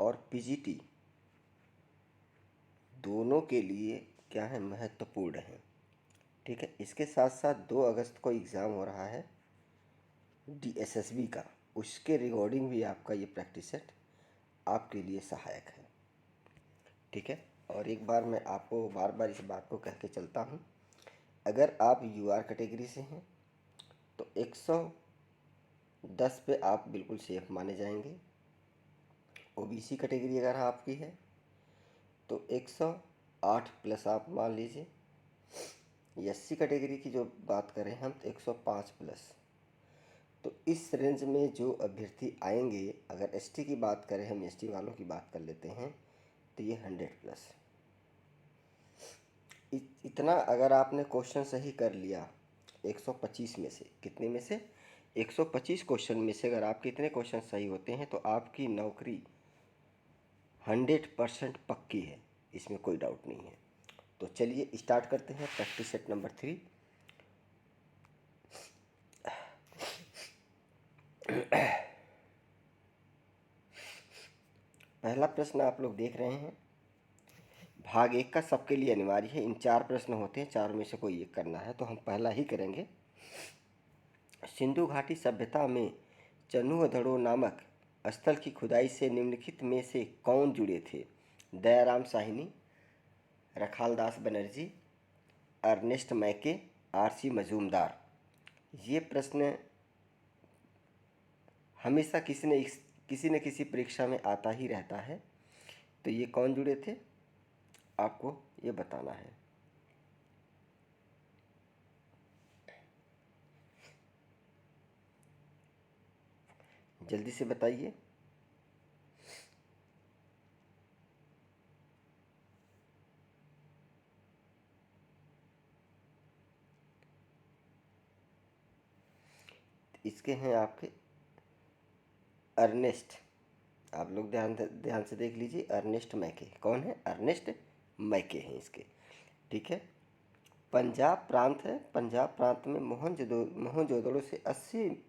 और पीजीटी दोनों के लिए क्या है, महत्वपूर्ण है। ठीक है, इसके साथ साथ 2 अगस्त को एग्ज़ाम हो रहा है डीएसएसबी का, उसके रिकॉर्डिंग भी आपका ये प्रैक्टिस सेट आपके लिए सहायक है। ठीक है, और एक बार मैं आपको बार बार इस बात को कह के चलता हूँ, अगर आप यूआर कैटेगरी से हैं तो 110 पे आप बिल्कुल सेफ माने जाएंगे। ओबीसी कैटेगरी अगर आपकी है तो 108 प्लस आप मान लीजिए। एससी कैटेगरी की जो बात करें हम तो 105 प्लस। तो इस रेंज में जो अभ्यर्थी आएंगे, अगर एसटी की बात करें, हम एसटी वालों की बात कर लेते हैं तो ये 100 प्लस। इतना अगर आपने क्वेश्चन सही कर लिया 125 में से, कितने में से, 125 क्वेश्चन में से अगर आपके इतने क्वेश्चन सही होते हैं तो आपकी नौकरी 100% पक्की है, इसमें कोई डाउट नहीं है। तो चलिए स्टार्ट करते हैं प्रैक्टिस सेट नंबर 3। पहला प्रश्न आप लोग देख रहे हैं, भाग 1 का सबके लिए अनिवार्य है। इन 4 प्रश्न होते हैं, 4 में से कोई एक करना है, तो हम पहला ही करेंगे। सिंधु घाटी सभ्यता में चन्हुअधड़ो नामक स्थल की खुदाई से निम्नलिखित में से कौन जुड़े थे? दयाराम साहिनी, रखालदास बनर्जी, अर्नेस्ट मैके, आरसी मजूमदार। ये प्रश्न हमेशा किसी न किसी परीक्षा में आता ही रहता है। तो ये कौन जुड़े थे, आपको ये बताना है। जल्दी से बताइए। इसके हैं आपके अर्नेस्ट, आप लोग ध्यान से देख लीजिए, अर्नेस्ट मैके। कौन है? अर्नेस्ट मैके हैं इसके। ठीक है, पंजाब प्रांत है। पंजाब प्रांत में मोहनजोदड़ो से 80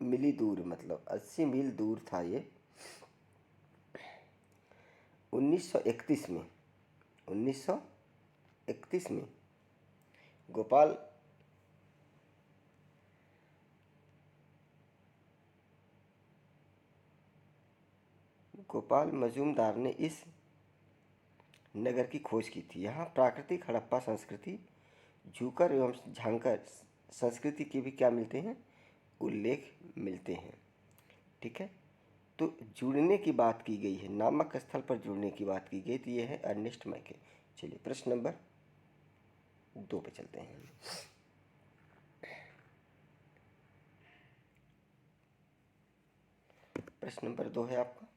मील दूर, मतलब 80 मील दूर था ये। 1931 में 1931 में गोपाल मजूमदार ने इस नगर की खोज की थी। यहाँ प्राकृतिक हड़प्पा संस्कृति, झूकर एवं झांकर संस्कृति के भी क्या मिलते हैं, उल्लेख मिलते हैं। ठीक है, तो जुड़ने की बात की गई है, नामक स्थल पर जुड़ने की बात की गई, तो ये है अर्नेस्ट मैके। चलिए प्रश्न नंबर 2 पे चलते हैं। प्रश्न नंबर 2 है आपका,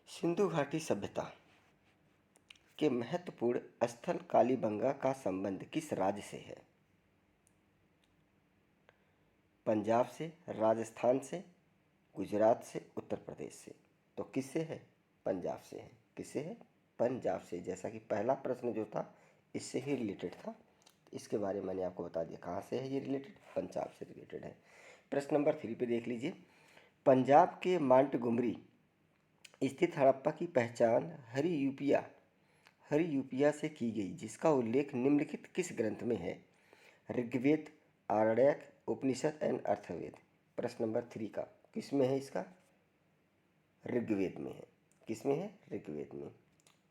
सिंधु घाटी सभ्यता के महत्वपूर्ण स्थल कालीबंगा का संबंध किस राज्य से है? पंजाब से, राजस्थान से, गुजरात से, उत्तर प्रदेश से। तो किससे है? पंजाब से है। किससे है? पंजाब से। जैसा कि पहला प्रश्न जो था इससे ही रिलेटेड था, इसके बारे में मैंने आपको बता दिया। कहाँ से है ये रिलेटेड? पंजाब से रिलेटेड है। प्रश्न नंबर 3 पे देख लीजिए, पंजाब के मांटगोमरी स्थित हड़प्पा की पहचान हरियूपिया से की गई, जिसका उल्लेख निम्नलिखित किस ग्रंथ में है? ऋग्वेद, आरण्यक, उपनिषद एंड अर्थवेद। प्रश्न नंबर 3 का किस में है? इसका ऋग्वेद में है। किस में है? ऋग्वेद में।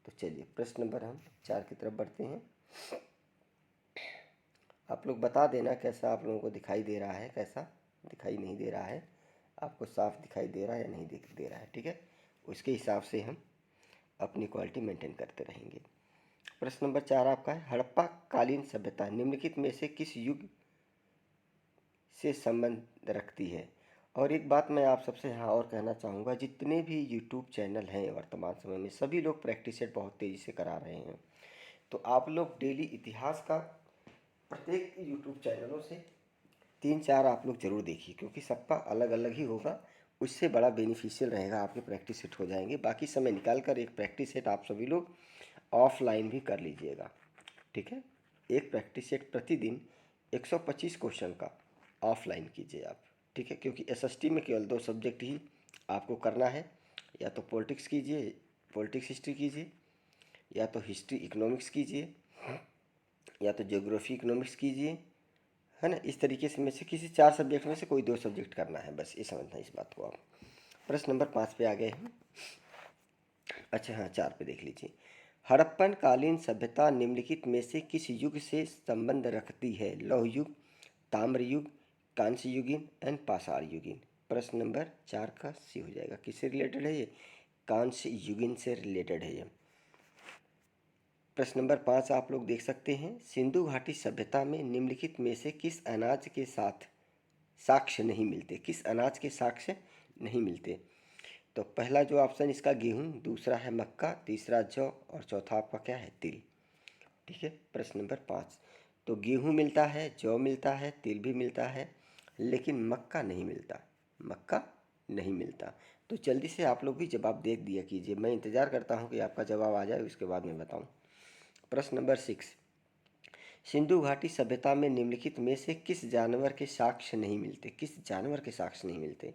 तो चलिए प्रश्न नंबर हम 4 की तरफ बढ़ते हैं। आप लोग बता देना कैसा आप लोगों को दिखाई दे रहा है, कैसा दिखाई नहीं दे रहा है, आपको साफ दिखाई दे रहा है या नहीं दे रहा है। ठीक है, उसके हिसाब से हम अपनी क्वालिटी मेंटेन करते रहेंगे। प्रश्न नंबर 4 आपका है, हड़प्पा कालीन सभ्यता निम्नलिखित में से किस युग से संबंध रखती है? और एक बात मैं आप सबसे यहाँ और कहना चाहूँगा, जितने भी यूट्यूब चैनल हैं वर्तमान समय में, सभी लोग प्रैक्टिस सेट बहुत तेज़ी से करा रहे हैं। तो आप लोग डेली इतिहास का प्रत्येक यूट्यूब चैनलों से 3-4 आप लोग ज़रूर देखिए, क्योंकि सबका अलग अलग ही होगा, उससे बड़ा बेनिफिशियल रहेगा, आपके प्रैक्टिस सेट हो जाएंगे। बाकी समय निकाल कर एक प्रैक्टिस सेट आप सभी लोग ऑफलाइन भी कर लीजिएगा। ठीक है, एक प्रैक्टिस सेट प्रतिदिन 125 क्वेश्चन का ऑफलाइन कीजिए आप। ठीक है, क्योंकि एसएसटी में केवल 2 सब्जेक्ट ही आपको करना है, या तो पॉलिटिक्स कीजिए, पॉलिटिक्स हिस्ट्री कीजिए, या तो हिस्ट्री इकोनॉमिक्स कीजिए, या तो ज्योग्राफी इकोनॉमिक्स कीजिए, है ना। इस तरीके से में से किसी 4 सब्जेक्ट में से कोई 2 सब्जेक्ट करना है, बस ये समझना है इस बात को आप। प्रश्न नंबर 5 पे आ गए हैं। अच्छा हाँ, 4 पे देख लीजिए। हड़प्पन कालीन सभ्यता निम्नलिखित में से किस युग से संबंध रखती है? लौह युग, ताम्र युग, कांस्य युगीन एंड पाषाण युगीन। प्रश्न नंबर 4 का सी हो जाएगा। किससे रिलेटेड है ये? कांस्य युगीन से रिलेटेड है ये। प्रश्न नंबर 5 आप लोग देख सकते हैं। सिंधु घाटी सभ्यता में निम्नलिखित में से किस अनाज के साथ साक्ष्य नहीं मिलते? किस अनाज के साक्ष्य नहीं मिलते? तो पहला जो ऑप्शन इसका गेहूं, दूसरा है मक्का, तीसरा जौ और चौथा आपका क्या है? तिल। ठीक है, प्रश्न नंबर 5। तो गेहूं मिलता है, जौ मिलता है, तिल भी मिलता है, लेकिन मक्का नहीं मिलता, मक्का नहीं मिलता। तो जल्दी से आप लोग भी जवाब दे दिया कीजिए, मैं इंतज़ार करता हूं कि आपका जवाब आ जाए, उसके बाद मैं बताऊं। प्रश्न नंबर 6। सिंधु घाटी सभ्यता में निम्नलिखित में से किस जानवर के साक्ष्य नहीं मिलते? किस जानवर के साक्ष्य नहीं मिलते?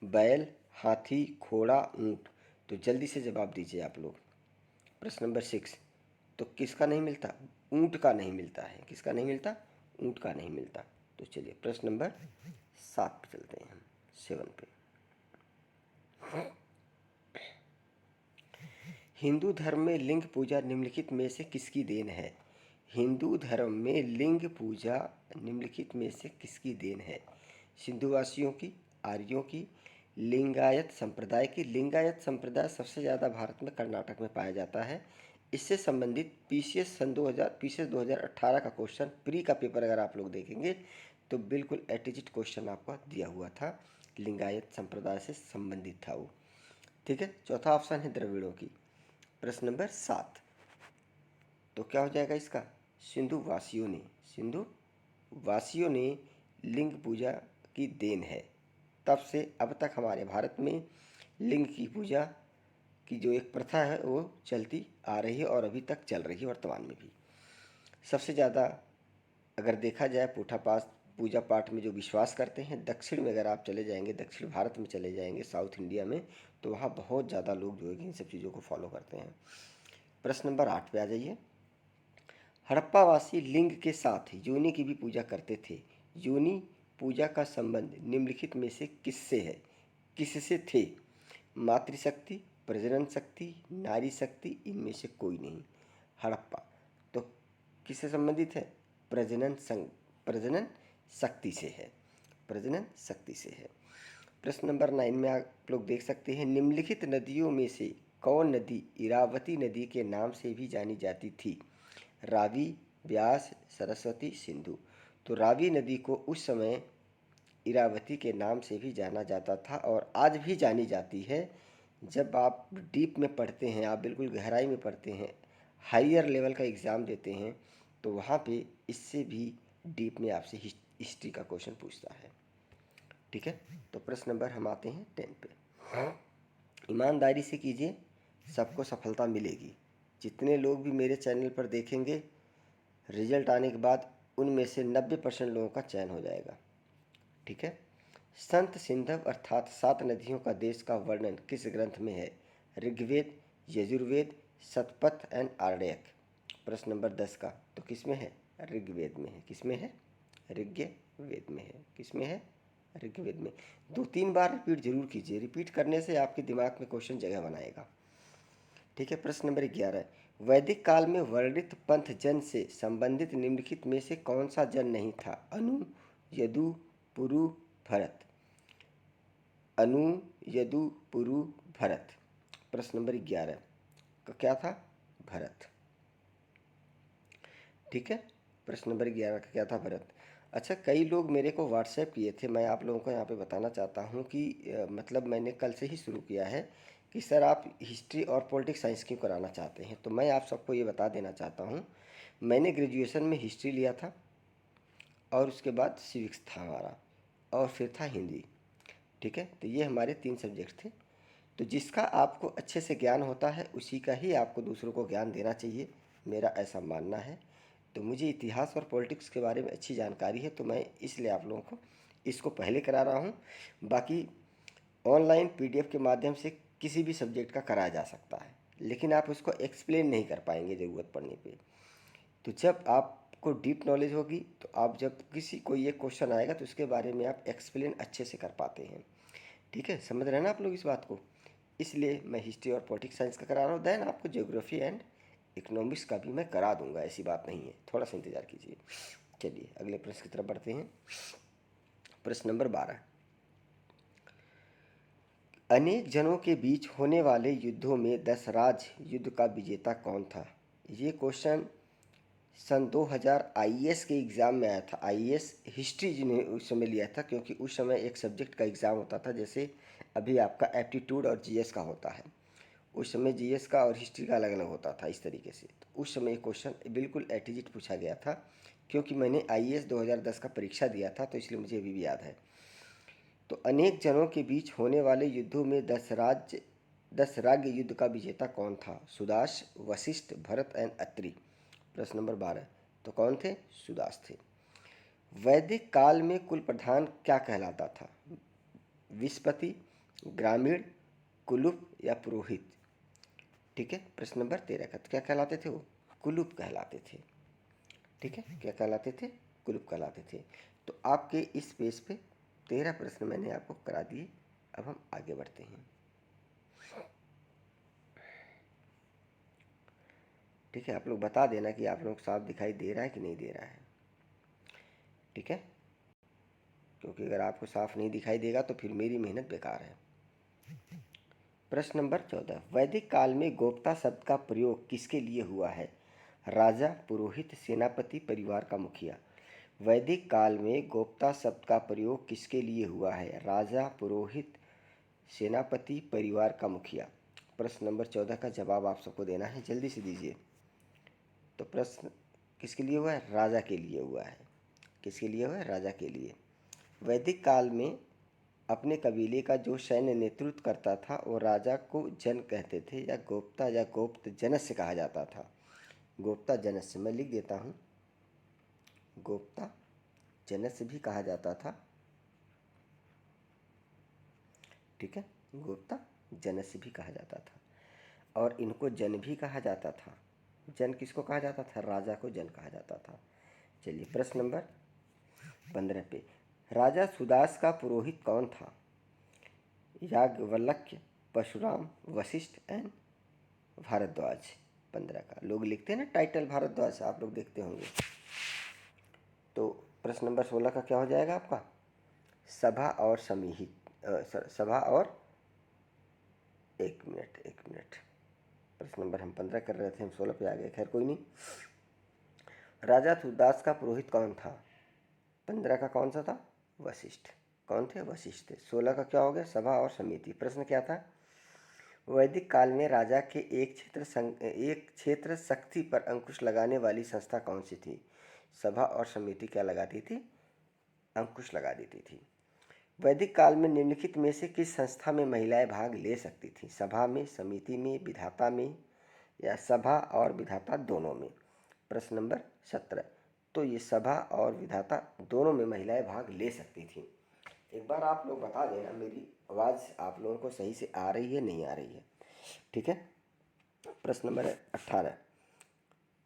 बैल, हाथी, घोड़ा, ऊंट। तो जल्दी से जवाब दीजिए आप लोग। प्रश्न नंबर 6। तो किसका नहीं मिलता? ऊंट का नहीं मिलता है। किसका नहीं मिलता? ऊंट का नहीं मिलता। तो चलिए प्रश्न नंबर 7 पे चलते हैं हम, 7 पे। हिंदू धर्म में लिंग पूजा निम्नलिखित में से किसकी देन है? हिंदू धर्म में लिंग पूजा निम्नलिखित में से किसकी देन है? सिंधुवासियों की, आर्यों की, लिंगायत संप्रदाय की। लिंगायत संप्रदाय सबसे ज़्यादा भारत में कर्नाटक में पाया जाता है। इससे संबंधित पीसीएस सन 2000 पीसीएस 2018 का क्वेश्चन प्री का पेपर अगर आप लोग देखेंगे तो बिल्कुल एटिजिट क्वेश्चन आपको दिया हुआ था, लिंगायत संप्रदाय से संबंधित था वो। ठीक है, चौथा ऑप्शन है द्रविड़ों की। प्रश्न नंबर 7। तो क्या हो जाएगा इसका? सिंधु वासियों ने लिंग पूजा की देन है। तब से अब तक हमारे भारत में लिंग की पूजा की जो एक प्रथा है वो चलती आ रही है और अभी तक चल रही है वर्तमान में भी। सबसे ज़्यादा अगर देखा जाए पूजा पाठ में जो विश्वास करते हैं, दक्षिण में अगर आप चले जाएंगे, दक्षिण भारत में चले जाएंगे, साउथ इंडिया में, तो वहाँ बहुत ज़्यादा लोग जो है इन सब चीज़ों को फॉलो करते हैं। प्रश्न नंबर 8 पे आ जाइए। हड़प्पावासी लिंग के साथ योनि की भी पूजा करते थे। योनि पूजा का संबंध निम्नलिखित में से किससे है? किससे थे? मातृशक्ति, प्रजनन शक्ति, नारी शक्ति, इनमें से कोई नहीं। हड़प्पा तो किससे संबंधित है? प्रजनन शक्ति से है। प्रजनन शक्ति से है। प्रश्न नंबर 9 में आप लोग देख सकते हैं। निम्नलिखित नदियों में से कौन नदी इरावती नदी के नाम से भी जानी जाती थी? रावी, ब्यास, सरस्वती, सिंधु। तो रावी नदी को उस समय इरावती के नाम से भी जाना जाता था और आज भी जानी जाती है। जब आप डीप में पढ़ते हैं, आप बिल्कुल गहराई में पढ़ते हैं, हायर लेवल का एग्ज़ाम देते हैं, तो वहाँ पे इससे भी डीप में आपसे हिस्ट्री का क्वेश्चन पूछता है। ठीक है, तो प्रश्न नंबर हम आते हैं 10 पे। ईमानदारी से कीजिए, सबको सफलता मिलेगी। जितने लोग भी मेरे चैनल पर देखेंगे, रिजल्ट आने के बाद उनमें से 90% लोगों का चयन हो जाएगा। ठीक है। संत सिंधव अर्थात 7 नदियों का देश का वर्णन किस ग्रंथ में है? ऋग्वेद, यजुर्वेद, शतपथ एंड आर्णयक। प्रश्न नंबर 10 का तो किस में है? ऋग्वेद में है। किस में है? ऋग्वेद में है। किस में है? ऋग्वेद में। 2-3 बार रिपीट जरूर कीजिए, रिपीट करने से आपके दिमाग में क्वेश्चन जगह बनाएगा। ठीक है, प्रश्न नंबर 11। वैदिक काल में वर्णित पंथ जन से संबंधित निम्नलिखित में से कौन सा जन नहीं था? अनु, यदु, पुरु, भरत। अनु, यदु, पुरु, भरत। प्रश्न नंबर 11 का क्या था? भरत। ठीक है, प्रश्न नंबर 11 का क्या था? भरत। अच्छा, कई लोग मेरे को व्हाट्सएप किए थे, मैं आप लोगों को यहाँ पे बताना चाहता हूँ कि मतलब मैंने कल से ही शुरू किया है कि सर आप हिस्ट्री और पॉलिटिक्स साइंस क्यों कराना चाहते हैं। तो मैं आप सबको ये बता देना चाहता हूँ, मैंने ग्रेजुएशन में हिस्ट्री लिया था और उसके बाद सिविक्स था हमारा और फिर था हिंदी। ठीक है, तो ये हमारे 3 सब्जेक्ट थे। तो जिसका आपको अच्छे से ज्ञान होता है उसी का ही आपको दूसरों को ज्ञान देना चाहिए, मेरा ऐसा मानना है। तो मुझे इतिहास और पॉलिटिक्स के बारे में अच्छी जानकारी है, तो मैं इसलिए आप लोगों को इसको पहले करा रहा हूँ। बाकी ऑनलाइन पीडीएफ के माध्यम से किसी भी सब्जेक्ट का कराया जा सकता है, लेकिन आप उसको एक्सप्लेन नहीं कर पाएंगे ज़रूरत पड़ने पे। तो जब आपको डीप नॉलेज होगी तो आप जब किसी को ये क्वेश्चन आएगा तो उसके बारे में आप एक्सप्लेन अच्छे से कर पाते हैं। ठीक है, समझ रहे हैं ना आप लोग इस बात को। इसलिए मैं हिस्ट्री और पॉलिटिक्स साइंस का करा रहा हूँ। देन आपको ज्योग्राफी एंड इकोनॉमिक्स का भी मैं करा दूंगा, ऐसी बात नहीं है, थोड़ा सा इंतज़ार कीजिए। चलिए अगले प्रश्न की तरफ बढ़ते हैं। प्रश्न नंबर 12, अनेक जनों के बीच होने वाले युद्धों में दशराज युद्ध का विजेता कौन था? ये क्वेश्चन सन 2000 आईएएस के एग्ज़ाम में आया था। आईएएस हिस्ट्री जिन्हें उस समय लिया था, क्योंकि उस समय एक सब्जेक्ट का एग्ज़ाम होता था, जैसे अभी आपका एप्टीट्यूड और जीएस का होता है। उस समय जीएस का और हिस्ट्री का अलग अलग होता था इस तरीके से। तो उस समय ये क्वेश्चन बिल्कुल एटीजिट पूछा गया था, क्योंकि मैंने आईएएस 2010 का परीक्षा दिया था, तो इसलिए मुझे अभी भी याद है। तो अनेक जनों के बीच होने वाले युद्धों में दशराज्य युद्ध का विजेता कौन था? सुदास, वशिष्ठ, भरत एंड अत्रि। प्रश्न नंबर 12, तो कौन थे? सुदास थे। वैदिक काल में कुल प्रधान क्या कहलाता था? विस्पति, ग्रामीण, कुलुप या पुरोहित? ठीक है, प्रश्न नंबर 13 का, तो क्या कहलाते थे वो? कुलुप कहलाते थे। ठीक है, क्या कहलाते थे? कुलुप कहलाते थे। तो आपके इस पेज पे 13 प्रश्न मैंने आपको करा दिए। अब हम आगे बढ़ते हैं। ठीक है, आप लोग बता देना कि आप लोग साफ दिखाई दे रहा है कि नहीं दे रहा है। ठीक है, क्योंकि अगर आपको साफ नहीं दिखाई देगा तो फिर मेरी मेहनत बेकार है। प्रश्न नंबर 14, वैदिक काल में गोप्ता शब्द का प्रयोग किसके लिए हुआ है? राजा, पुरोहित, सेनापति, परिवार का मुखिया। वैदिक काल में गोप्ता शब्द का प्रयोग किसके लिए हुआ है? राजा, पुरोहित, सेनापति, परिवार का मुखिया। प्रश्न नंबर 14 का जवाब आप सबको देना है, जल्दी से दीजिए। तो प्रश्न किसके लिए हुआ है? राजा के लिए हुआ है। किसके लिए हुआ है? राजा के लिए। वैदिक काल में अपने कबीले का जो सैन्य नेतृत्व करता था वो राजा को जन कहते थे, या गोप्ता या गोप्त जनस्य कहा जाता था। गोप्ता जनस्य मैं लिख देता हूँ, गोप्ता जनस्य भी कहा जाता था। ठीक है, गोप्ता जनस्य भी कहा जाता था, और इनको जन भी कहा जाता था। जन किसको कहा जाता था? राजा को जन कहा जाता था। चलिए प्रश्न नंबर 15 पे, राजा सुदास का पुरोहित कौन था? याज्ञवल्क्य, परशुराम, वशिष्ठ एंड भारद्वाज। 15 का लोग लिखते हैं ना टाइटल भारद्वाज, आप लोग देखते होंगे। तो प्रश्न नंबर 16 का क्या हो जाएगा आपका? सभा और समीहित, सभा और एक मिनट, प्रश्न नंबर हम 15 कर रहे थे, हम 16 पे आ गए। खैर कोई नहीं। राजा सुदास का पुरोहित कौन था? 15 का कौन सा था? वशिष्ठ। कौन थे? वशिष्ठ थे। 16 का क्या हो गया? सभा और समिति। प्रश्न क्या था? वैदिक काल में राजा के एक क्षेत्र शक्ति पर अंकुश लगाने वाली संस्था कौन सी थी? सभा और समिति क्या लगाती थी? अंकुश लगा देती थी। वैदिक काल में निम्नलिखित में से किस संस्था में महिलाएं भाग ले सकती थी? सभा में, समिति में, विधाता में, या सभा और विधाता दोनों में? प्रश्न नंबर 17, तो ये सभा और विधाता दोनों में महिलाएं भाग ले सकती थी। एक बार आप लोग बता देना मेरी आवाज़ आप लोगों को सही से आ रही है नहीं आ रही है। ठीक है, प्रश्न नंबर 18,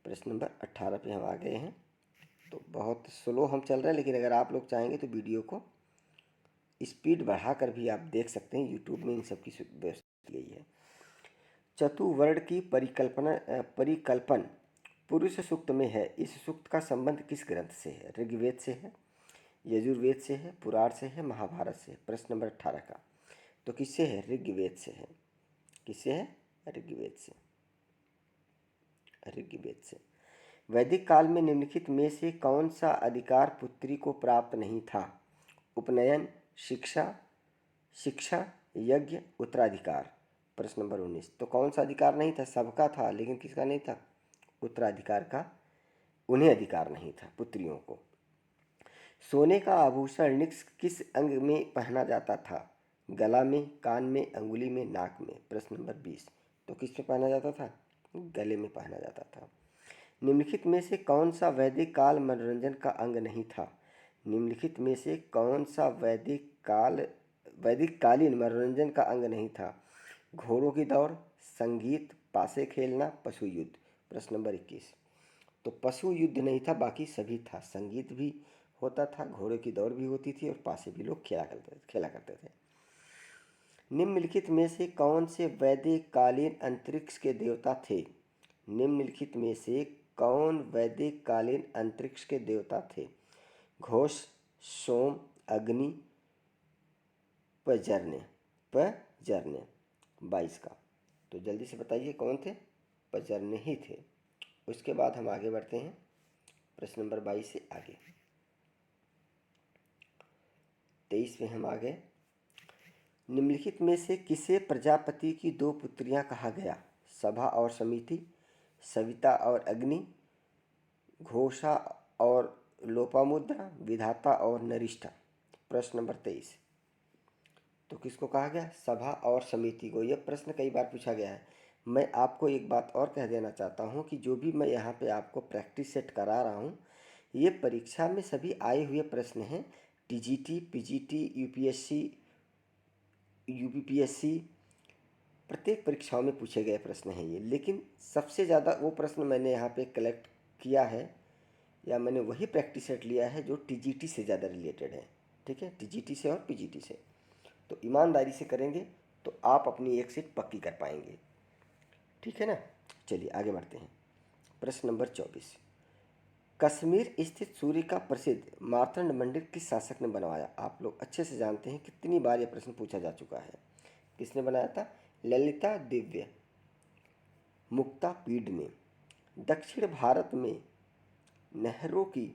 प्रश्न नंबर 18 पे हम आ गए हैं। तो बहुत स्लो हम चल रहे हैं, लेकिन अगर आप लोग चाहेंगे तो वीडियो को स्पीड बढ़ाकर भी आप देख सकते हैं। यूट्यूब में इन सब की व्यवस्था यही है। चतुवर्ण की परिकल्पन पुरुष सूक्त में है। इस सूक्त का संबंध किस ग्रंथ से है? ऋग्वेद से है, यजुर्वेद से है, पुराण से है, महाभारत से? प्रश्न नंबर 18 का, तो किससे है? ऋग्वेद से है। किससे है? ऋग्वेद से। ऋग्वेद से। वैदिक काल में निम्नलिखित में से कौन सा अधिकार पुत्री को प्राप्त नहीं था? उपनयन, शिक्षा, यज्ञ, उत्तराधिकार। प्रश्न नंबर 19, तो कौन सा अधिकार नहीं था? सबका था, लेकिन किसका नहीं था? उत्तराधिकार का उन्हें अधिकार नहीं था, पुत्रियों को। सोने का आभूषण किस अंग में पहना जाता था? गला में, कान में, अंगुली में, नाक में? प्रश्न नंबर 20, तो किस में पहना जाता था? गले में पहना जाता था। निम्नलिखित में से कौन सा वैदिक काल मनोरंजन का अंग नहीं था? निम्नलिखित में से कौन सा वैदिक कालीन मनोरंजन का अंग नहीं था? घोड़ों की दौड़, संगीत, पासे खेलना, पशु युद्ध। प्रश्न नंबर 21। तो पशु युद्ध नहीं था, बाकी सभी था। संगीत भी होता था, घोड़े की दौड़ भी होती थी और पासे भी लोग खेला करते थे। निम्नलिखित में से कौन से वैदिक कालीन अंतरिक्ष के देवता थे? निम्नलिखित में से कौन वैदिक कालीन अंतरिक्ष के देवता थे? घोष, सोम, अग्नि, पर्जन्य। 22 का। तो जल्दी से बताइए कौन थे? पर्जन्य ही थे। उसके बाद हम आगे बढ़ते हैं प्रश्न नंबर 22 से आगे। 23 में हम आ गए। निम्नलिखित में से किसे प्रजापति की 2 पुत्रियां कहा गया? सभा और समिति, सविता और अग्नि, घोषा और लोपामुद्रा, विधाता और नरिष्ठा। प्रश्न नंबर 23। तो किसको कहा गया? सभा और समिति को। यह प्रश्न कई बार पूछा गया है। मैं आपको एक बात और कह देना चाहता हूँ कि जो भी मैं यहाँ पे आपको प्रैक्टिस सेट करा रहा हूँ, ये परीक्षा में सभी आए हुए प्रश्न हैं। टीजीटी, पीजीटी, यूपीएससी, यूपीपीएससी, प्रत्येक परीक्षाओं में पूछे गए प्रश्न हैं ये। लेकिन सबसे ज़्यादा वो प्रश्न मैंने यहाँ पे कलेक्ट किया है, या मैंने वही प्रैक्टिस सेट लिया है जो टीजीटी से ज़्यादा रिलेटेड है। ठीक है, टीजीटी से और पीजीटी से। तो ईमानदारी से करेंगे तो आप अपनी एक सीट पक्की कर पाएंगे। ठीक है ना? चलिए आगे बढ़ते हैं। प्रश्न नंबर 24। कश्मीर स्थित सूर्य का प्रसिद्ध मार्तंड मंदिर किस शासक ने बनवाया? आप लोग अच्छे से जानते हैं, कितनी बार यह प्रश्न पूछा जा चुका है। किसने बनाया था? ललिता दिव्य मुक्तापीड ने। दक्षिण भारत में नहरों की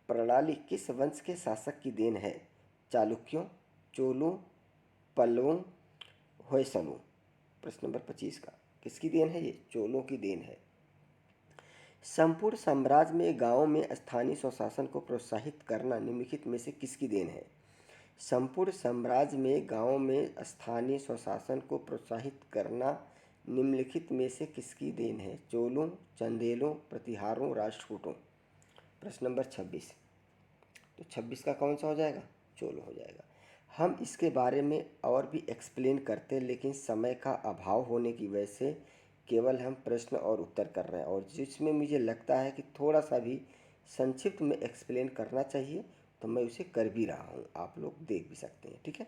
प्रणाली किस वंश के शासक की देन है? चालुक्यों, चोलों, पल्लवों, होयसलों। प्रश्न नंबर 25 का। किसकी देन है ये? चोलों की देन है। संपूर्ण साम्राज्य में गांवों में स्थानीय स्वशासन को प्रोत्साहित करना निम्नलिखित में से किसकी देन है? संपूर्ण साम्राज्य में गांवों में स्थानीय स्वशासन को प्रोत्साहित करना निम्नलिखित में से किसकी देन है? चोलों, चंदेलों, प्रतिहारों, राष्ट्रकूटों। प्रश्न नंबर 26। तो 26 का कौन सा हो जाएगा? चोलों हो जाएगा। हम इसके बारे में और भी एक्सप्लेन करते हैं, लेकिन समय का अभाव होने की वजह से केवल हम प्रश्न और उत्तर कर रहे हैं, और जिसमें मुझे लगता है कि थोड़ा सा भी संक्षिप्त में एक्सप्लेन करना चाहिए तो मैं उसे कर भी रहा हूँ, आप लोग देख भी सकते हैं। ठीक है,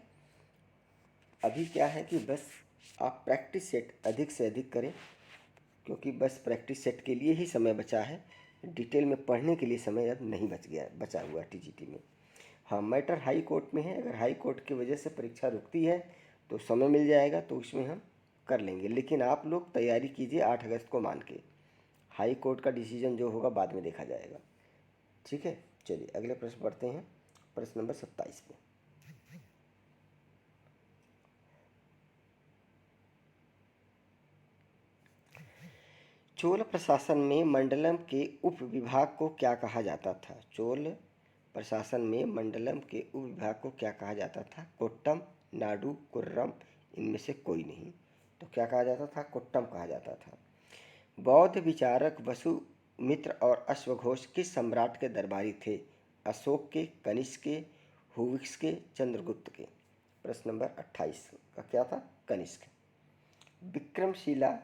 अभी क्या है कि बस आप प्रैक्टिस सेट अधिक से अधिक करें, क्योंकि बस प्रैक्टिस सेट के लिए ही समय बचा है। डिटेल में पढ़ने के लिए समय अब नहीं बचा हुआ टीजीटी में। हाँ, मैटर हाई कोर्ट में है। अगर हाई कोर्ट की वजह से परीक्षा रुकती है तो समय मिल जाएगा, तो उसमें हम कर लेंगे। लेकिन आप लोग तैयारी कीजिए 8 अगस्त को मान के। हाई कोर्ट का डिसीजन जो होगा बाद में देखा जाएगा। ठीक है, चलिए अगले प्रश्न पढ़ते हैं। प्रश्न नंबर 27 पे। चोल प्रशासन में मंडलम के उप विभाग को क्या कहा जाता था? चोल प्रशासन में मंडलम के उप विभाग को क्या कहा जाता था? कोट्टम, नाडु, कुर्रम, इनमें से कोई नहीं। तो क्या कहा जाता था? कोट्टम कहा जाता था। बौद्ध विचारक वसुमित्र और अश्वघोष किस सम्राट के दरबारी थे? अशोक के, कनिष्क के, हुविक्स के, चंद्रगुप्त के। प्रश्न नंबर 28 का क्या था? कनिष्क। विक्रमशिला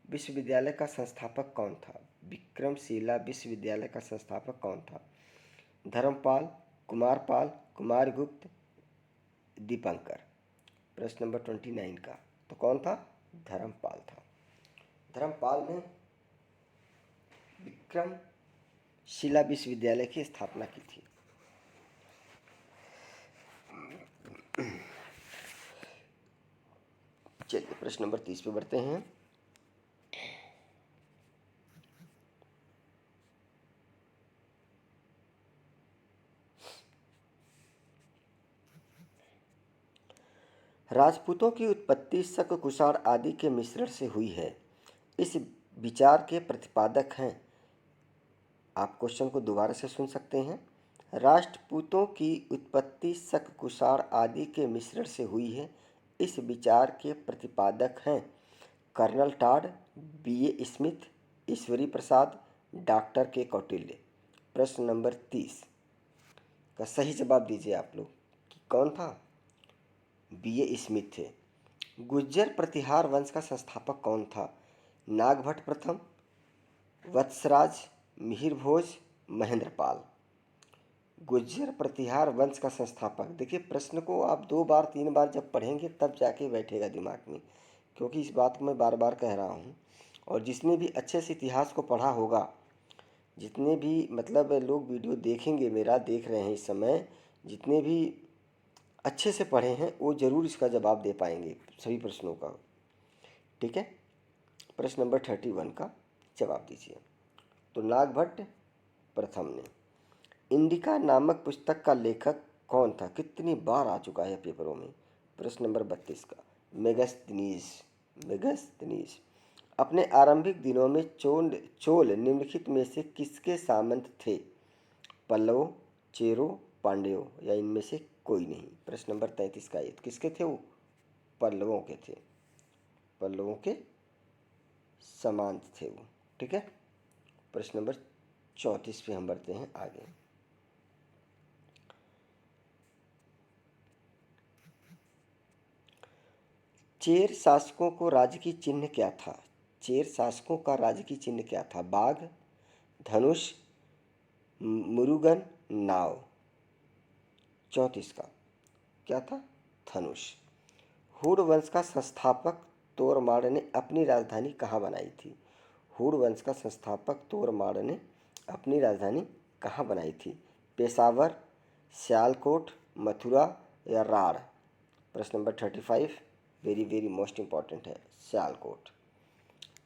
विश्वविद्यालय का संस्थापक कौन था? विक्रमशिला विश्वविद्यालय का संस्थापक कौन था? धर्मपाल, कुमारपाल, कुमारगुप्त, दीपंकर। प्रश्न नंबर 29 का। तो कौन था? धर्मपाल था। धर्मपाल ने विक्रमशिला विश्वविद्यालय की स्थापना की थी। चलिए प्रश्न नंबर 30 पे बढ़ते हैं। राजपूतों की उत्पत्ति शक, कुषाण आदि के मिश्रण से हुई है, इस विचार के प्रतिपादक हैं। आप क्वेश्चन को दोबारा से सुन सकते हैं। राजपूतों की उत्पत्ति शक, कुषाण आदि के मिश्रण से हुई है, इस विचार के प्रतिपादक हैं colonel Tod, B.A. Smith, Ishwari Prasad, doctor के कौटिल्य। प्रश्न नंबर 30। का सही जवाब दीजिए आप लोग कि कौन था। बीए स्मिथ थे। गुर्जर प्रतिहार वंश का संस्थापक कौन था। नागभट्ट प्रथम, वत्सराज, मिहिर भोज, महेंद्रपाल। गुर्जर प्रतिहार वंश का संस्थापक। देखिए प्रश्न को आप 2 बार 3 बार जब पढ़ेंगे तब जाके बैठेगा दिमाग में, क्योंकि इस बात को मैं बार बार कह रहा हूँ। और जिसने भी अच्छे से इतिहास को पढ़ा होगा, जितने भी मतलब लोग वीडियो देखेंगे, मेरा देख रहे हैं इस समय, जितने भी अच्छे से पढ़े हैं वो ज़रूर इसका जवाब दे पाएंगे सभी प्रश्नों का। ठीक है, प्रश्न नंबर 31 का जवाब दीजिए। तो नागभट्ट प्रथम ने। इंडिका नामक पुस्तक का लेखक कौन था। कितनी बार आ चुका है पेपरों में। प्रश्न नंबर 32 का मेगस्थनीज। मेगस्थनीज अपने आरंभिक दिनों में चोल निम्नलिखित में से किसके सामंत थे। पल्लवों, चेरों, पांड्यों या इनमें से कोई नहीं। प्रश्न नंबर 33 का ये किसके थे वो। पल्लवों के थे। पल्लवों के सामंत थे वो। ठीक है, प्रश्न नंबर 34 पे हम बढ़ते हैं आगे। चेर शासकों को राजकीय चिन्ह क्या था। चेर शासकों का राजकीय चिन्ह क्या था। बाघ, धनुष, मुरुगन, नाव। 34 का क्या था, धनुष। हुड़ वंश का संस्थापक तोरमाड़ ने अपनी राजधानी कहाँ बनाई थी। हुड़ वंश का संस्थापक तोरमाड़ ने अपनी राजधानी कहाँ बनाई थी। पेशावर, सियालकोट, मथुरा या राढ़। प्रश्न number 35 very very most important है, सियालकोट।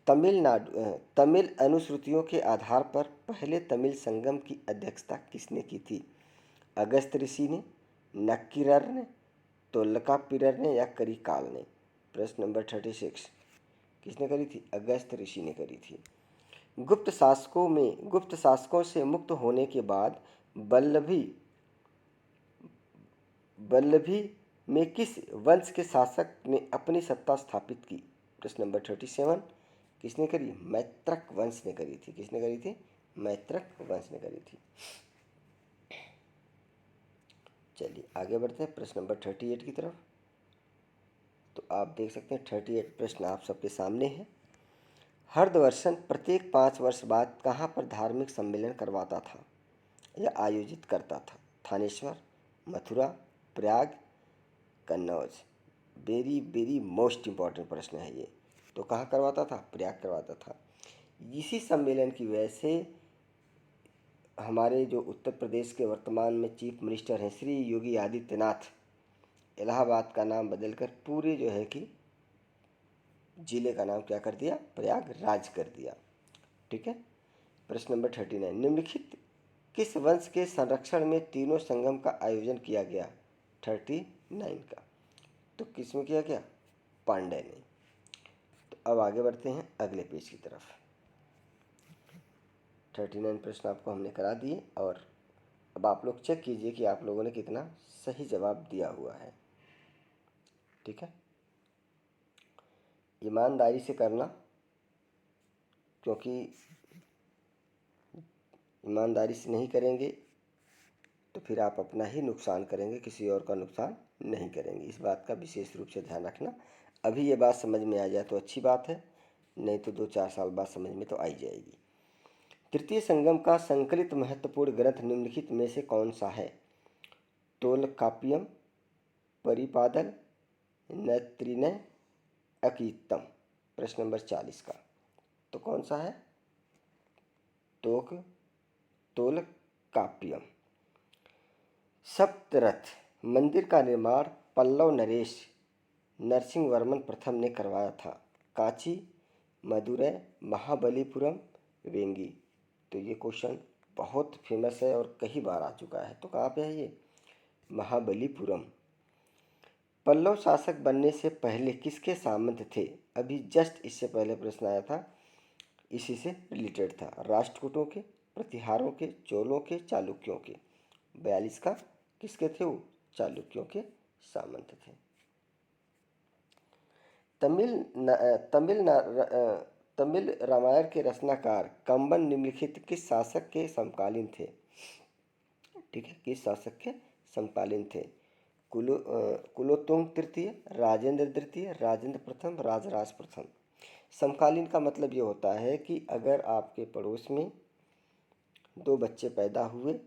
तमिल अनुश्रुतियों के आधार पर पहले तमिल संगम की अध्यक्षता किसने की थी। अगस्त ऋषि ने, नक्कीरर ने, तोल्लकापिरर ने या करिकाल ने। प्रश्न नंबर 36 किसने करी थी। अगस्त ऋषि ने करी थी। गुप्त शासकों से मुक्त होने के बाद वल्लभी में किस वंश के शासक ने अपनी सत्ता स्थापित की। प्रश्न नंबर 37 किसने करी। मैत्रक वंश ने करी थी। किसने करी थी, मैत्रक वंश ने करी थी। चलिए आगे बढ़ते हैं प्रश्न नंबर 38 की तरफ। तो आप देख सकते हैं 38 प्रश्न आप सबके सामने है। हर्षवर्धन प्रत्येक 5 वर्ष बाद कहाँ पर धार्मिक सम्मेलन करवाता था या आयोजित करता था। Thaneshwar, Mathura, Prayag, Kannauj. Very very most important प्रश्न है ये। तो कहाँ करवाता था, प्रयाग करवाता था। इसी सम्मेलन की वजह से हमारे जो उत्तर प्रदेश के वर्तमान में चीफ मिनिस्टर हैं श्री योगी आदित्यनाथ, इलाहाबाद का नाम बदलकर पूरे जो है कि जिले का नाम क्या कर दिया, प्रयागराज कर दिया। ठीक है, प्रश्न नंबर 39 निम्नलिखित किस वंश के संरक्षण में तीनों संगम का आयोजन किया गया। 39 का तो किस में किया गया, पांड्य ने। तो अब आगे बढ़ते हैं अगले पेज की तरफ। 39 प्रश्न आपको हमने करा दिए और अब आप लोग चेक कीजिए कि आप लोगों ने कितना सही जवाब दिया हुआ है। ठीक है, ईमानदारी से करना, क्योंकि ईमानदारी से नहीं करेंगे तो फिर आप अपना ही नुकसान करेंगे, किसी और का नुकसान नहीं करेंगे। इस बात का विशेष रूप से ध्यान रखना। अभी ये बात समझ में आ जाए तो अच्छी बात है, नहीं तो 2-4 साल बाद समझ में तो आई जाएगी। तृतीय संगम का संकलित महत्वपूर्ण ग्रंथ निम्नलिखित में से कौन सा है। तोल्काप्पियम, परिपादल, नैत्रिनय, अकीतम। प्रश्न नंबर 40 का तो कौन सा है, तोल्काप्पियम। सप्तरथ मंदिर का निर्माण पल्लव नरेश नरसिंहवर्मन प्रथम ने करवाया था। कांची, मदुरै, महाबलीपुरम, वेंगी। तो ये क्वेश्चन बहुत फेमस है और कई बार आ चुका है। तो कहाँ पे है ये, महाबलीपुरम। पल्लव शासक बनने से पहले किसके सामंत थे। अभी जस्ट इससे पहले प्रश्न आया था, इसी से रिलेटेड था। राष्ट्रकूटों के, प्रतिहारों के, चोलों के, चालुक्यों के। 42 का किसके थे वो, चालुक्यों के सामंत थे। तमिल रामायण के रचनाकार कंबन निम्नलिखित किस शासक के समकालीन थे। ठीक है, किस शासक के समकालीन थे? कुलोत्तुंग तृतीय, राजेंद्र द्वितीय, राजेंद्र प्रथम, राजराज प्रथम। समकालीन का मतलब ये होता है कि अगर आपके पड़ोस में दो बच्चे पैदा हुए,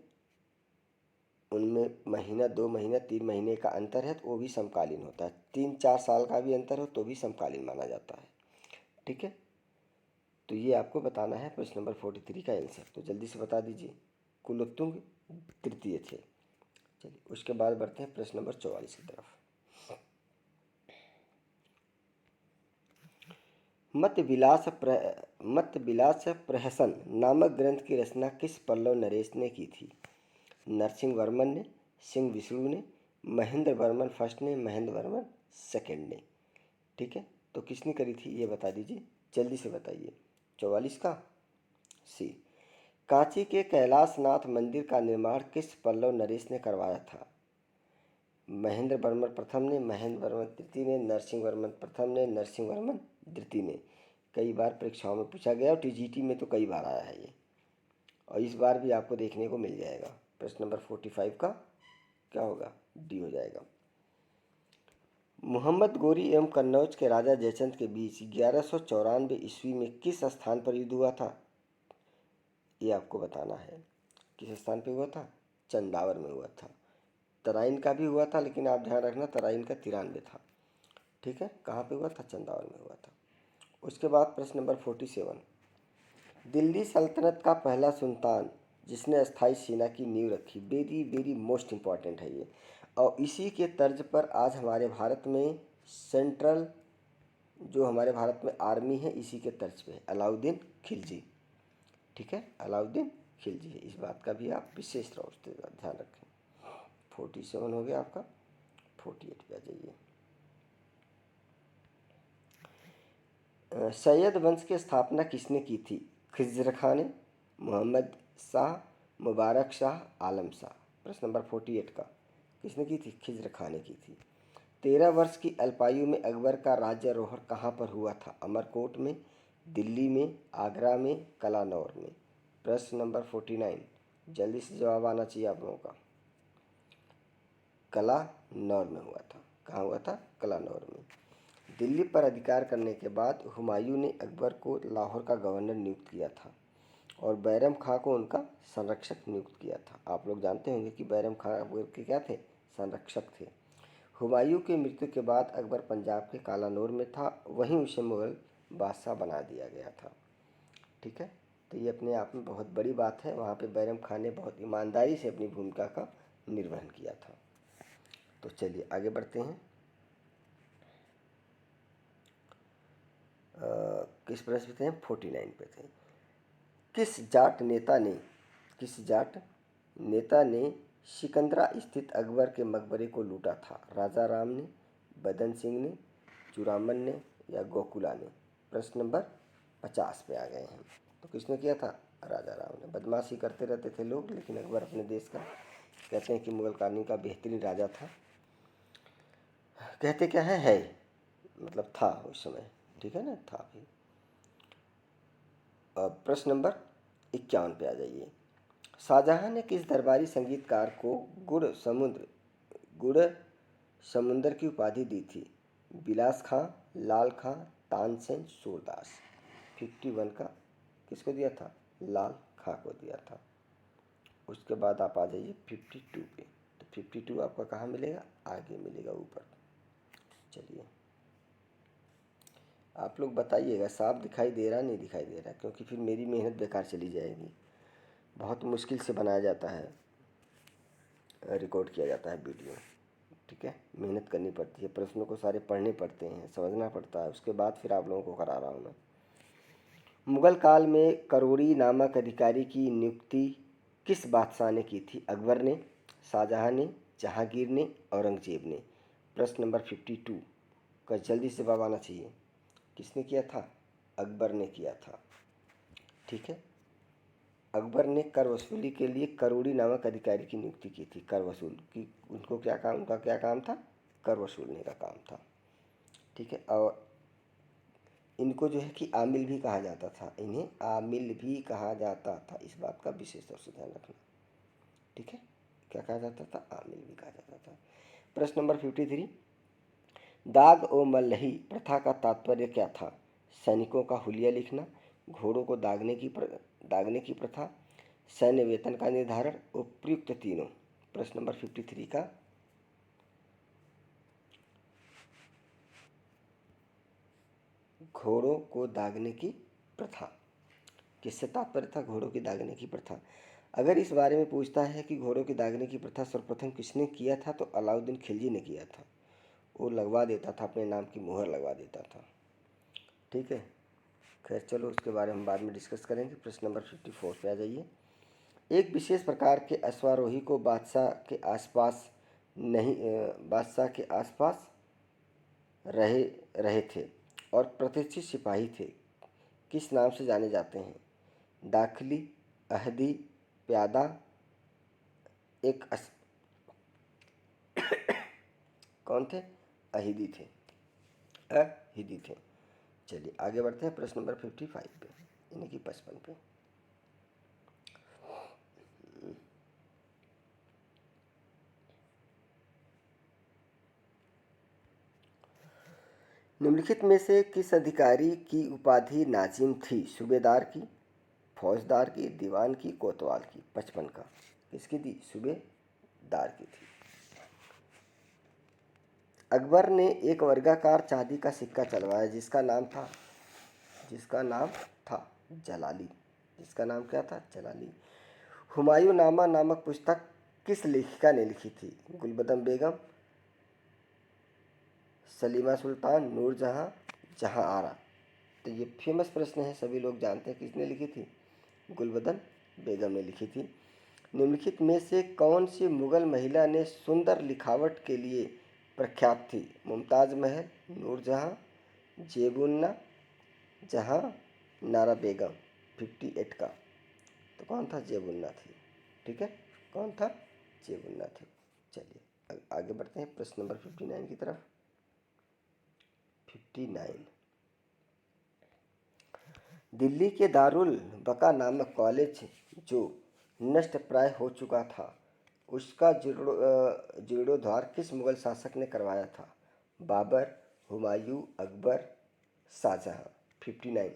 उनमें महीना, 2 महीना, 3 महीने का अंतर है तो वो भी समकालीन होता है। 3-4 साल का भी अंतर हो तो भी समकालीन माना जाता है। ठीक है, तो ये आपको बताना है प्रश्न नंबर 43 का आंसर। तो जल्दी से बता दीजिए, कुलोत्तुंग तृतीय थे। चलिए उसके बाद बढ़ते हैं प्रश्न नंबर 44 की तरफ। मत विलास प्रहसन नामक ग्रंथ की रचना किस पल्लव नरेश ने की थी? नरसिंह वर्मन ने, सिंह विष्णु ने, महेंद्र वर्मन फर्स्ट ने, महेंद्र वर्मन सेकंड ने। ठीक है, तो किसने करी थी ये बता दीजिए, जल्दी से बताइए। 44 का सी। कांची के कैलाशनाथ मंदिर का निर्माण किस पल्लव नरेश ने करवाया था? महेंद्र वर्मन प्रथम ने, महेंद्र वर्मन तृतीय ने, नरसिंह वर्मन प्रथम ने, नरसिंह वर्मन द्वितीय ने। कई बार परीक्षाओं में पूछा गया और टीजीटी में तो कई बार आया है ये, और इस बार भी आपको देखने को मिल जाएगा। प्रश्न नंबर 45 का क्या होगा? डी हो जाएगा। मोहम्मद गोरी एवं कन्नौज के राजा जयचंद के बीच 1194 ईस्वी में किस स्थान पर युद्ध हुआ था? ये आपको बताना है। किस स्थान पे हुआ था? चंदावर में हुआ था। तराइन का भी हुआ था, लेकिन आप ध्यान रखना तराइन का 93 था। ठीक है, कहाँ पे हुआ था? चंदावर में हुआ था। उसके बाद प्रश्न नंबर 47। दिल्ली सल्तनत का पहला सुल्तान जिसने अस्थाई सेना की नींव रखी, वेरी वेरी मोस्ट इम्पॉर्टेंट है ये, और इसी के तर्ज पर आज हमारे भारत में सेंट्रल जो हमारे भारत में आर्मी है इसी के तर्ज पे है, अलाउद्दीन खिलजी। ठीक है, अलाउद्दीन खिलजी है, इस बात का भी आप विशेष तौर से ध्यान रखें। 47 हो गया आपका, 48 पे आ जाइए। सैयद वंश की स्थापना किसने की थी? खिज़र खान ने, मोहम्मद शाह, मुबारक शाह, आलम शाह। प्रश्न नंबर 48 का किसने की थी? खिज़र खान ने की थी। 13 वर्ष की अल्पायु में अकबर का राज्यारोहण कहाँ पर हुआ था? अमरकोट में, दिल्ली में, आगरा में, कलानौर में। प्रश्न नंबर 49, जल्दी से जवाब आना चाहिए आप लोगों का। कलानौर में हुआ था। कहाँ हुआ था? कलानौर में। दिल्ली पर अधिकार करने के बाद हुमायूं ने अकबर को लाहौर का गवर्नर नियुक्त किया था और बैरम खां को उनका संरक्षक नियुक्त किया था। आप लोग जानते होंगे कि बैरम खां अकबर के क्या थे? संरक्षक थे। हुमायूं की मृत्यु के बाद अकबर पंजाब के कालानौर में था, वहीं उसे मुगल बादशाह बना दिया गया था। ठीक है, तो ये अपने आप में बहुत बड़ी बात है। वहाँ पे बैरम खान ने बहुत ईमानदारी से अपनी भूमिका का निर्वहन किया था। तो चलिए आगे बढ़ते हैं। किस प्रश्न पे थे? 49 पे थे। किस जाट नेता ने सिकंदरा स्थित अकबर के मकबरे को लूटा था? राजा राम ने, बदन सिंह ने, चूड़ामन ने या गोकुला ने? प्रश्न नंबर 50 पे आ गए हैं। तो किसने किया था? राजा राम ने। बदमाशी करते रहते थे लोग, लेकिन अकबर अपने देश का कहते हैं कि मुगल कानून का बेहतरीन राजा था। कहते क्या है मतलब था उस समय। ठीक है ना, था भी। प्रश्न नंबर 51 पे आ जाइए। शाहजहां ने किस दरबारी संगीतकार को गुड़ समुंदर की उपाधि दी थी? बिलास खां, लाल खां, तानसेन, सूरदास। 51 का किसको दिया था? लाल खां को दिया था। उसके बाद आप आ जाइए 52 पे। तो 52 आपका कहाँ मिलेगा? आगे मिलेगा ऊपर। चलिए आप लोग बताइएगा, साफ दिखाई दे रहा नहीं दिखाई दे रहा, क्योंकि फिर मेरी मेहनत बेकार चली जाएगी। बहुत मुश्किल से बनाया जाता है, रिकॉर्ड किया जाता है वीडियो। ठीक है, मेहनत करनी पड़ती है, प्रश्नों को सारे पढ़ने पड़ते हैं, समझना पड़ता है, उसके बाद फिर आप लोगों को करा रहा हूँ मैं। मुगल काल में करोड़ी नामक अधिकारी की नियुक्ति किस बादशाह ने की थी? अकबर ने, शाहजहां ने, जहांगीर ने, औरंगजेब ने? प्रश्न नंबर 52 का जल्दी से जवाब आना चाहिए। किसने किया था? अकबर ने किया था। ठीक है, अकबर ने कर वसूली के लिए करोड़ी नामक अधिकारी की नियुक्ति की थी। कर वसूल की उनको क्या काम, उनका क्या काम था? कर वसूलने का काम था। ठीक है, और इनको जो है कि आमिल भी कहा जाता था, इन्हें आमिल भी कहा जाता था, इस बात का विशेष तौर से ध्यान रखना। ठीक है, क्या कहा जाता था? आमिल भी कहा जाता था। प्रश्न नंबर 53, दाग ओ मल्लही प्रथा का तात्पर्य क्या था? सैनिकों का हुलिया लिखना, घोड़ों को दागने की प्रथा, सैन्य वेतन का निर्धारण, उपयुक्त तीनों। प्रश्न नंबर 53 का घोड़ों को दागने की प्रथा किससे तात्पर्य था? घोड़ों की दागने की प्रथा। अगर इस बारे में पूछता है कि घोड़ों की दागने की प्रथा सर्वप्रथम किसने किया था, तो अलाउद्दीन खिलजी ने किया था। वो लगवा देता था, अपने नाम की मुहर लगवा देता था। ठीक है, खैर चलो उसके बारे में हम बाद में डिस्कस करेंगे। प्रश्न नंबर 54 पे आ जाइए। एक विशेष प्रकार के अश्वारोही को बादशाह के आसपास रहे रहे थे और प्रतिष्ठित सिपाही थे, किस नाम से जाने जाते हैं? दाखिली, अहदी, प्यादा, एक कौन थे? अहिदी थे, अहिदी थे। चलिए आगे बढ़ते हैं प्रश्न नंबर 55 पे, यानी कि 55 पे। निम्नलिखित में से किस अधिकारी की उपाधि नाजिम थी? सूबेदार की, फौजदार की, दीवान की, कोतवाल की? 55 का किसकी थी? सूबेदार की थी। अकबर ने एक वर्गाकार चांदी का सिक्का चलवाया जिसका नाम था जलाली। जिसका नाम क्या था? जलाली। हुमायूं नामा नामक पुस्तक किस लेखिका ने लिखी थी? गुलबदन बेगम, सलीमा सुल्तान, नूरजहां, जहां आरा? तो ये फेमस प्रश्न है, सभी लोग जानते हैं किसने लिखी थी? गुलबदन बेगम ने लिखी थी। निम्नलिखित में से कौन सी मुगल महिला ने सुंदर लिखावट के लिए प्रख्यात थी? मुमताज़ महल, नूरजहां, जेबुन्ना, जहां नारा बेगम? 58 का तो कौन था? जेबुन्ना थी। ठीक है, कौन था? जेबुन्ना थी। चलिए आगे बढ़ते हैं प्रश्न नंबर 59 की तरफ। 59, दिल्ली के दारुल बका नामक कॉलेज जो नष्ट प्राय हो चुका था, उसका जीर्णोद्धार किस मुगल शासक ने करवाया था? बाबर, हुमायूं, अकबर, शाहजहां? 59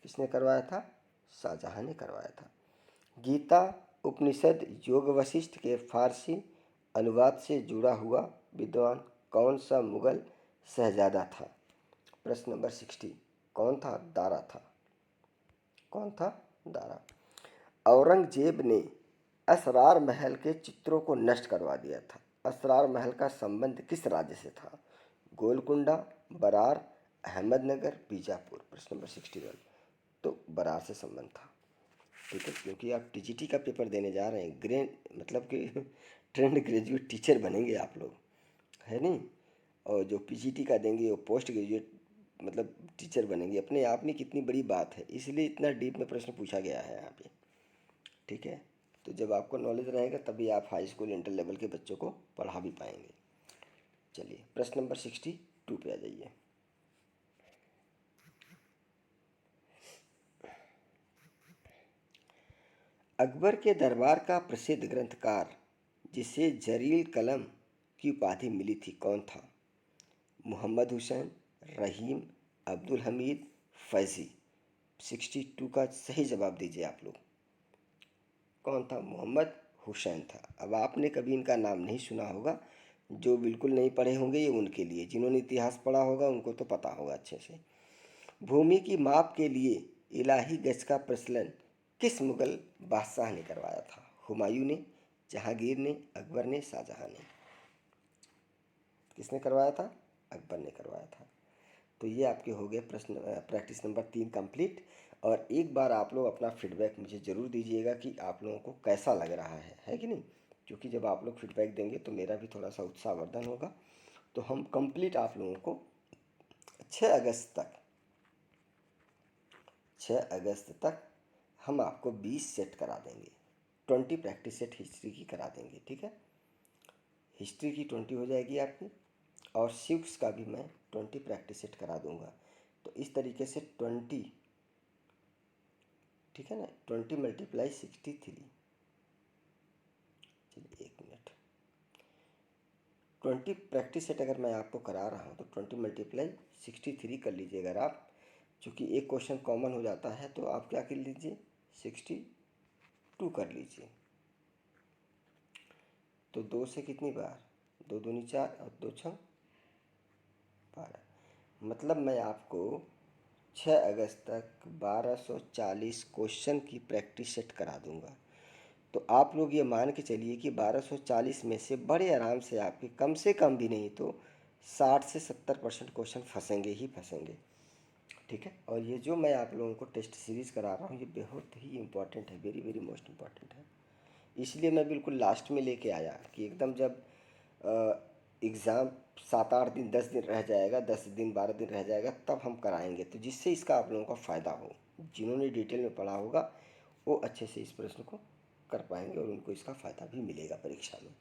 किसने करवाया था? शाहजहां ने करवाया था। गीता उपनिषद योग वशिष्ठ के फारसी अनुवाद से जुड़ा हुआ विद्वान कौन सा मुगल शहजादा था? प्रश्न नंबर 60, कौन था? दारा था। कौन था? दारा। औरंगजेब ने असरार महल के चित्रों को नष्ट करवा दिया था। असरार महल का संबंध किस राज्य से था? गोलकुंडा, बरार, अहमदनगर, बीजापुर? प्रश्न नंबर 61, तो बरार से संबंध था। ठीक है, क्योंकि आप टीजीटी का पेपर देने जा रहे हैं, मतलब कि ट्रेंड ग्रेजुएट टीचर बनेंगे आप लोग, है नहीं? और जो पीजीटी का देंगे वो पोस्ट ग्रेजुएट मतलब टीचर बनेंगे। अपने आप में कितनी बड़ी बात है, इसलिए इतना डीप में प्रश्न पूछा गया है यहाँ पे। ठीक है, तो जब आपको नॉलेज रहेगा तभी आप हाई स्कूल इंटर लेवल के बच्चों को पढ़ा भी पाएंगे। चलिए प्रश्न नंबर 62 पे आ जाइए। अकबर के दरबार का प्रसिद्ध ग्रंथकार जिसे जरील कलम की उपाधि मिली थी कौन था? मोहम्मद हुसैन, रहीम, अब्दुल हमीद, फैज़ी? 62 का सही जवाब दीजिए आप लोग। कौन था? मोहम्मद हुसैन था। अब आपने कभी इनका नाम नहीं सुना होगा, जो बिल्कुल नहीं पढ़े होंगे ये उनके लिए, जिन्होंने इतिहास पढ़ा होगा उनको तो पता होगा अच्छे से। भूमि की माप के लिए इलाही गज का प्रचलन किस मुगल बादशाह ने करवाया था? हुमायूं ने, जहांगीर ने, अकबर ने, शाहजहां ने? किसने करवाया था? अकबर ने करवाया था। तो ये आपके हो गए प्रश्न प्रैक्टिस नंबर 3 कंप्लीट। और एक बार आप लोग अपना फीडबैक मुझे ज़रूर दीजिएगा कि आप लोगों को कैसा लग रहा है कि नहीं? क्योंकि जब आप लोग फीडबैक देंगे तो मेरा भी थोड़ा सा उत्साहवर्धन होगा। तो हम कंप्लीट आप लोगों को 6 अगस्त तक 6 अगस्त तक हम आपको 20 सेट करा देंगे। 20 प्रैक्टिस सेट हिस्ट्री की करा देंगे। ठीक है, हिस्ट्री की 20 हो जाएगी आपकी, और सिक्स का भी मैं 20 प्रैक्टिस सेट करा दूंगा। तो इस तरीके से 20, ठीक है ना, 20 × 63, चलिए 1 मिनट। 20 प्रैक्टिस सेट अगर मैं आपको करा रहा हूँ तो 20 मल्टीप्लाई 63 कर लीजिए अगर आप, चूँकि एक क्वेश्चन कॉमन हो जाता है तो आप क्या कर लीजिए 62 कर लीजिए। तो 2 से कितनी बार, 2 दूनी 4 और 2 छः 12, मतलब मैं आपको 6 अगस्त तक 1240 क्वेश्चन की प्रैक्टिस सेट करा दूंगा। तो आप लोग ये मान के चलिए कि 1240 में से बड़े आराम से आपके कम से कम भी नहीं तो 60 से 70% क्वेश्चन फंसेंगे ही फंसेंगे, ठीक है। और ये जो मैं आप लोगों को टेस्ट सीरीज़ करा रहा हूँ ये बहुत ही इम्पोर्टेंट है, वेरी वेरी मोस्ट इम्पॉर्टेंट है। इसलिए मैं बिल्कुल लास्ट में लेके आया कि एकदम जब एग्ज़ाम 7-8 दिन 10 दिन रह जाएगा, 10 दिन 12 दिन रह जाएगा तब हम कराएंगे, तो जिससे इसका आप लोगों का फ़ायदा हो। जिन्होंने डिटेल में पढ़ा होगा वो अच्छे से इस प्रश्न को कर पाएंगे और उनको इसका फ़ायदा भी मिलेगा परीक्षा में।